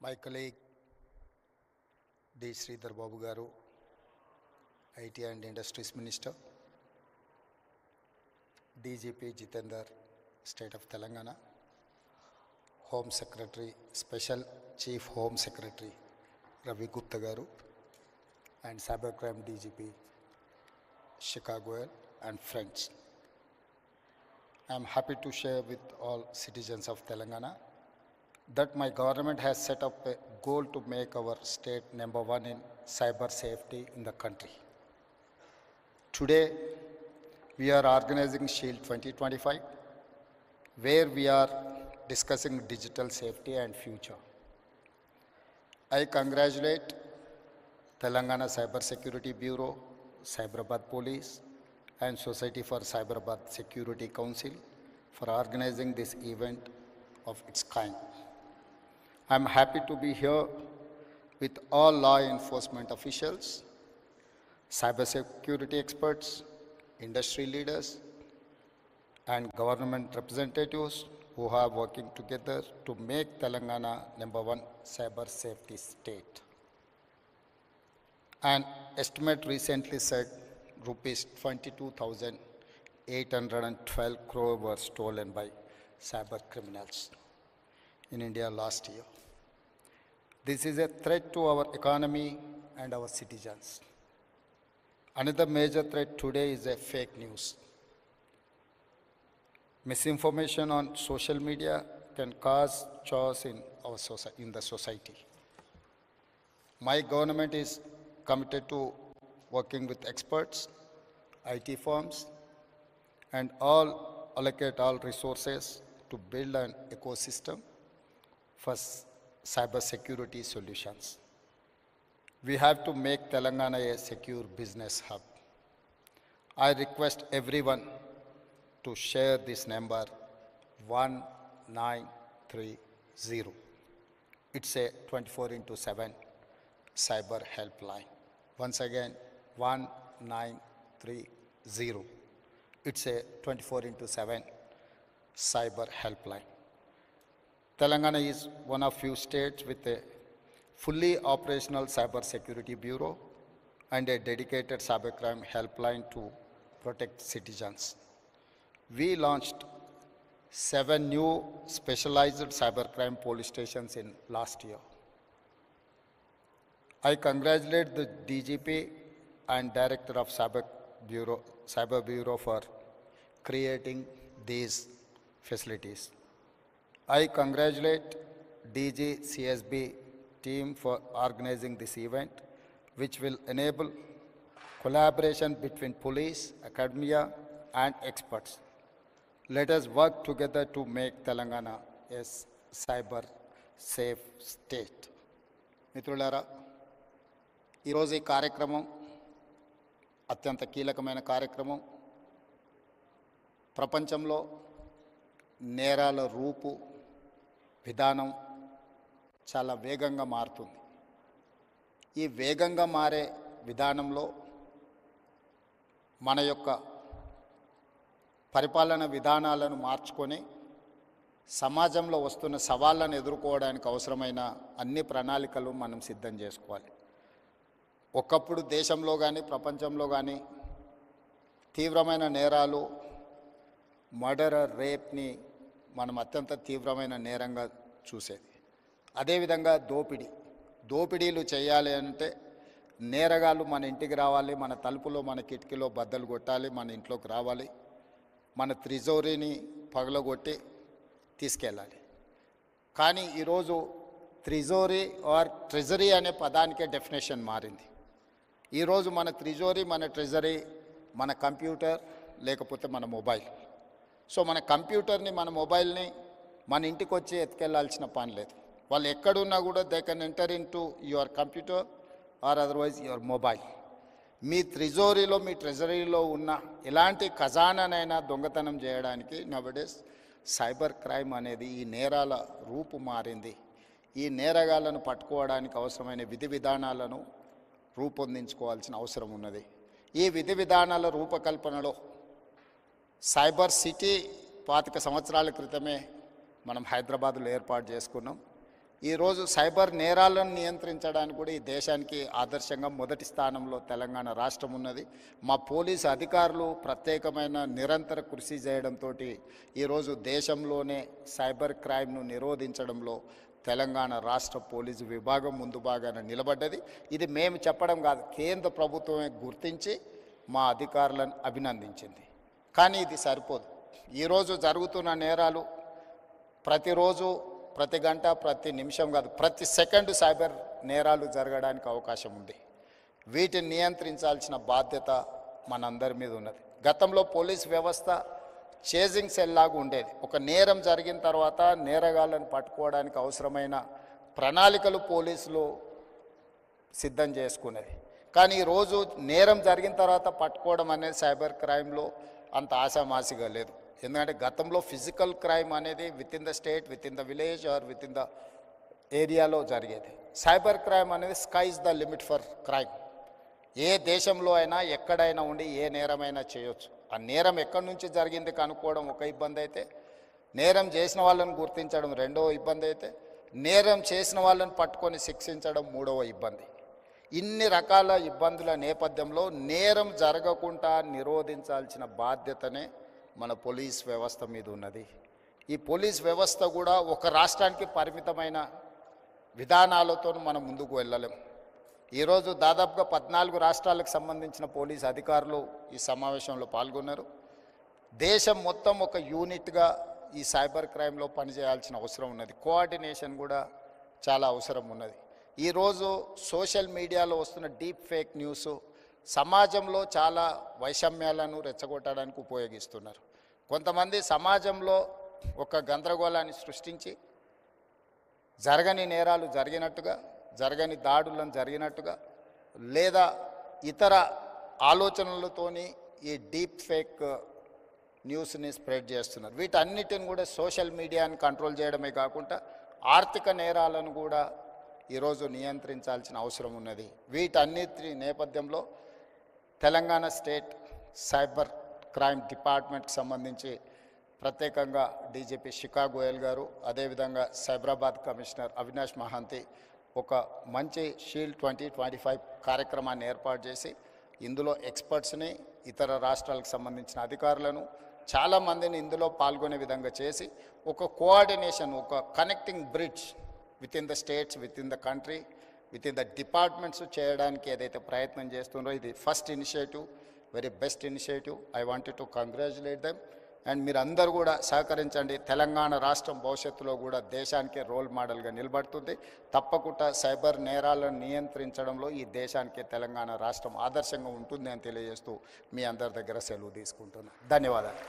My colleague D. Sridhar Babu Garu, IT and Industries Minister, DGP Jitendra, State of Telangana, Home Secretary, Special Chief Home Secretary Ravi Gupta Garu, and Cybercrime DGP Chicago and friends. I am happy to share with all citizens of Telangana that my government has set up a goal to make our state number one in cyber safety in the country. Today, we are organizing Shield 2025, where we are discussing digital safety and future. I congratulate Telangana Cyber Security Bureau, Cyberabad Police, and Society for Cyberabad Security Council for organizing this event of its kind. I am happy to be here with all law enforcement officials, cybersecurity experts, industry leaders, and government representatives who are working together to make Telangana number one cyber safety state. An estimate recently said rupees 22,812 crore were stolen by cyber criminals in India last year. This is a threat to our economy and our citizens. Another major threat today is a fake news. Misinformation on social media can cause chaos in the society. My government is committed to working with experts, IT firms, and allocate all resources to build an ecosystem for cyber security solutions. We have to make Telangana a secure business hub. I request everyone to share this number 1930. It's a 24/7 cyber helpline. Once again, 1930. It's a 24/7 cyber helpline. Telangana is one of few states with a fully operational cyber security bureau and a dedicated cybercrime helpline to protect citizens. We launched 7 new specialized cybercrime police stations in last year. I congratulate the DGP and Director of Cyber Bureau for creating these facilities. I congratulate DG CSB team for organizing this event, which will enable collaboration between police, academia, and experts. Let us work together to make Telangana a cyber safe state. మిత్రులారా, ఈరోజు ఈ కార్యక్రమం అత్యంత కీలకమైన కార్యక్రమం. ప్రపంచంలో నేరాల రూపు విధానం చాలా వేగంగా మారుతుంది. ఈ వేగంగా మారే విధానంలో మన యొక్క పరిపాలన విధానాలను మార్చుకొని సమాజంలో వస్తున్న సవాళ్ళను ఎదుర్కోవడానికి అవసరమైన అన్ని ప్రణాళికలు మనం సిద్ధం చేసుకోవాలి. ఒకప్పుడు దేశంలో కానీ ప్రపంచంలో కానీ తీవ్రమైన నేరాలు, మర్డర్, రేప్ని మనం అత్యంత తీవ్రమైన నేరంగా చూసేది. అదేవిధంగా దోపిడీలు చేయాలి అంటే నేరగాళ్ళు మన ఇంటికి రావాలి, మన తలుపులో మన కిటికీలో బద్దలు కొట్టాలి, మన ఇంట్లోకి రావాలి, మన త్రిజోరీని పగలగొట్టి తీసుకెళ్ళాలి. కానీ ఈరోజు త్రిజోరీ ఆర్ ట్రెజరీ అనే పదానికే డెఫినేషన్ మారింది. ఈరోజు మన త్రిజోరీ, మన ట్రెజరీ మన కంప్యూటర్ లేకపోతే మన మొబైల్. సో మన కంప్యూటర్ని, మన మొబైల్ని మన ఇంటికి వచ్చి ఎత్తుకెళ్లాల్సిన పని లేదు. వాళ్ళు ఎక్కడున్నా కూడా they can enter into your computer or otherwise your mobile. మీ త్రిజోరీలో, మీ ట్రెజరీలో ఉన్న ఎలాంటి ఖజానానైనా దొంగతనం చేయడానికి నవడేస్ సైబర్ క్రైమ్ అనేది ఈ నేరాల రూపు మారింది. ఈ నేరగాళ్లను పట్టుకోవడానికి అవసరమైన విధి విధానాలను రూపొందించుకోవాల్సిన అవసరం ఉన్నది. ఈ విధి విధానాల రూపకల్పనలో సైబర్ సిటీ 25 సంవత్సరాల క్రితమే మనం హైదరాబాద్లో ఏర్పాటు చేసుకున్నాం. ఈరోజు సైబర్ నేరాలను నియంత్రించడానికి కూడా ఈ దేశానికి ఆదర్శంగా మొదటి స్థానంలో తెలంగాణ రాష్ట్రం ఉన్నది. మా పోలీసు అధికారులు ప్రత్యేకమైన నిరంతర కృషి చేయడంతో ఈరోజు దేశంలోనే సైబర్ క్రైమ్ను నిరోధించడంలో తెలంగాణ రాష్ట్ర పోలీసు విభాగం ముందు భాగాన నిలబడ్డది. ఇది మేము చెప్పడం కాదు, కేంద్ర ప్రభుత్వమే గుర్తించి మా అధికారులను అభినందించింది. కానీ ఇది సరిపోదు. ఈరోజు జరుగుతున్న నేరాలు ప్రతిరోజు, ప్రతి గంట, ప్రతి నిమిషం కాదు, ప్రతి సెకండ్ సైబర్ నేరాలు జరగడానికి అవకాశం ఉంది. వీటిని నియంత్రించాల్సిన బాధ్యత మనందరి మీద ఉన్నది. గతంలో పోలీస్ వ్యవస్థ చేజింగ్ సెల్ లాగా ఉండేది. ఒక నేరం జరిగిన తర్వాత నేరగాళ్ళను పట్టుకోవడానికి అవసరమైన ప్రణాళికలు పోలీసులు సిద్ధం చేసుకునేది. కానీ ఈరోజు నేరం జరిగిన తర్వాత పట్టుకోవడం అనేది సైబర్ క్రైమ్లో అంత ఆశామాసిగా లేదు. ఎందుకంటే గతంలో ఫిజికల్ క్రైమ్ అనేది within the state, within the village or within the ఏరియాలో జరిగేది. సైబర్ క్రైమ్ అనేది sky is the limit for crime. ఏ దేశంలో అయినా ఎక్కడైనా ఉండి ఏ నేరమైనా చేయొచ్చు. ఆ నేరం ఎక్కడి నుంచి జరిగింది కనుక్కోవడం ఒక ఇబ్బంది అయితే, నేరం చేసిన వాళ్ళని గుర్తించడం రెండవ ఇబ్బంది అయితే, నేరం చేసిన వాళ్ళని పట్టుకొని శిక్షించడం మూడవ ఇబ్బంది. ఇన్ని రకాల ఇబ్బందుల నేపథ్యంలో నేరం జరగకుండా నిరోధించాల్సిన బాధ్యతనే మన పోలీస్ వ్యవస్థ మీద ఉన్నది. ఈ పోలీస్ వ్యవస్థ కూడా ఒక రాష్ట్రానికి పరిమితమైన విధానాలతో మనం ముందుకు వెళ్ళలేం. ఈరోజు దాదాపుగా 14 రాష్ట్రాలకు సంబంధించిన పోలీస్ అధికారులు ఈ సమావేశంలో పాల్గొన్నారు. దేశం మొత్తం ఒక యూనిట్గా ఈ సైబర్ క్రైమ్లో పనిచేయాల్సిన అవసరం ఉన్నది. కోఆర్డినేషన్ కూడా చాలా అవసరం ఉన్నది. ఈరోజు సోషల్ మీడియాలో వస్తున్న డీప్ ఫేక్ న్యూస్ సమాజంలో చాలా వైషమ్యాలను రెచ్చగొట్టడానికి ఉపయోగిస్తున్నారు. కొంతమంది సమాజంలో ఒక గందరగోళాన్ని సృష్టించి జరగని నేరాలు జరిగినట్టుగా, జరగని దాడులను జరిగినట్టుగా, లేదా ఇతర ఆలోచనలతోని ఈ డీప్ ఫేక్ న్యూస్ని స్ప్రెడ్ చేస్తున్నారు. వీటన్నిటిని కూడా సోషల్ మీడియాని కంట్రోల్ చేయడమే కాకుండా ఆర్థిక నేరాలను కూడా ఈరోజు నియంత్రించాల్సిన అవసరం ఉన్నది. వీటన్నిటి నేపథ్యంలో తెలంగాణ స్టేట్ సైబర్ క్రైమ్ డిపార్ట్మెంట్కి సంబంధించి ప్రత్యేకంగా డీజీపీ శిఖా గోయల్ గారు, అదేవిధంగా సైబరాబాద్ కమిషనర్ అవినాష్ మహాంతి ఒక మంచి షీల్డ్ 2025 కార్యక్రమాన్ని ఏర్పాటు చేసి ఇందులో ఎక్స్పర్ట్స్ని, ఇతర రాష్ట్రాలకు సంబంధించిన అధికారులను చాలామందిని ఇందులో పాల్గొనే విధంగా చేసి ఒక కోఆర్డినేషన్, ఒక connecting bridge with in the states, with in the country, with in the departments చేయడానికి ఏదైతే ప్రయత్నం చేస్తున్నారో ఇది first initiative, very best initiative. I wanted to congratulate them. And మీరు అందరూ కూడా సహకరించండి. తెలంగాణ రాష్ట్రం భవిష్యత్తులో కూడా దేశానికే రోల్ మోడల్గా నిలబడుతుంది. తప్పకుండా సైబర్ నేరాలను నియంత్రించడంలో ఈ దేశానికి తెలంగాణ రాష్ట్రం ఆదర్శంగా ఉంటుంది అని తెలియజేస్తూ మీ అందరి దగ్గర సెలవు తీసుకుంటున్నాను. ధన్యవాదాలు.